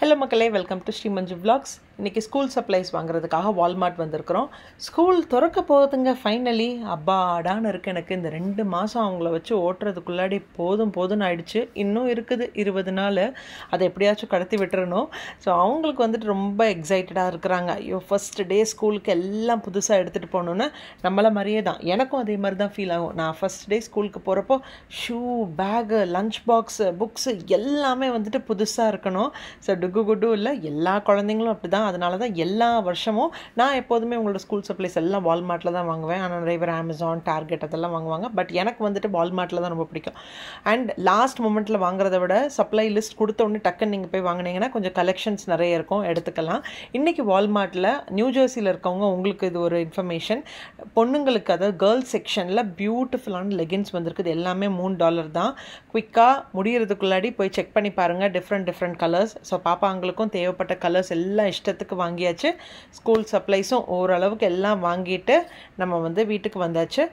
Hello மக்களே, welcome to Shri Manju vlogs. இன்றைக்கி school supplies வாங்குறதுக்காக வால்மார்ட் வந்திருக்கிறோம். ஸ்கூல் திறக்க போகுதுங்க ஃபைனலி. அப்பாடான்னு இருக்குது எனக்கு. இந்த 2 மாதம் அவங்கள வச்சு ஓட்டுறதுக்குள்ளாடி போதும்னு ஆயிடுச்சு. இன்னும் இருக்குது 20 நாள். அதை எப்படியாச்சும் கடத்தி விட்டுறணும். ஸோ அவங்களுக்கு வந்துட்டு ரொம்ப எக்ஸைட்டடாக இருக்கிறாங்க. ஐயோ, ஃபஸ்ட் டே ஸ்கூலுக்கு எல்லாம் புதுசாக எடுத்துகிட்டு போகணுன்னு. நம்மளை மாதிரியே தான் எனக்கும் அதே மாதிரி தான் ஃபீல் ஆகும். நான் ஃபஸ்ட் டே ஸ்கூலுக்கு போகிறப்போ shoe, bag, lunch box, books எல்லாமே வந்துட்டு புதுசாக இருக்கணும். ஸோ குட்டு இல்லை, எல்லா குழந்தைங்களும் அப்படி தான். அதனால தான் எல்லா வருஷமும் நான் எப்போதுமே உங்களோட ஸ்கூல் சப்ளைஸ் எல்லாம் வால்மார்ட்டில் தான் வாங்குவேன். ஆனால் நிறைய பேர் அமேசான், டார்கெட் அதெல்லாம் வாங்குவாங்க. பட் எனக்கு வந்துட்டு வால்மார்ட்டில் தான் ரொம்ப பிடிக்கும். அண்ட் லாஸ்ட் மொமெண்ட்டில் வாங்குறத விட சப்ளை லிஸ்ட் கொடுத்த உடனே டக்குன்னு நீங்கள் போய் வாங்கினீங்கன்னா கொஞ்சம் கலெக்ஷன்ஸ் நிறைய இருக்கும், எடுத்துக்கலாம். இன்றைக்கி வால்மார்ட்டில் நியூ ஜெர்சியில் இருக்கவங்க உங்களுக்கு இது ஒரு இன்ஃபர்மேஷன். பொண்ணுங்களுக்கு, அதாவது கேர்ள்ஸ் செக்ஷனில் பியூட்டிஃபுல்லான லெகின்ஸ் வந்திருக்குது. எல்லாமே $3 தான். குயிக்காக முடிகிறதுக்குள்ளாடி போய் செக் பண்ணி பாருங்கள். Different colours. ஸோ பாப்பாங்களுக்கும் தேவைப்பட்ட கலர்ஸ் எல்லாம் இஷ்டத்துக்கு வாங்கியாச்சு. ஸ்கூல் சப்ளைஸும் ஓரளவுக்கு எல்லாம் வாங்கிட்டு நம்ம வீட்டுக்கு வந்தாச்சு.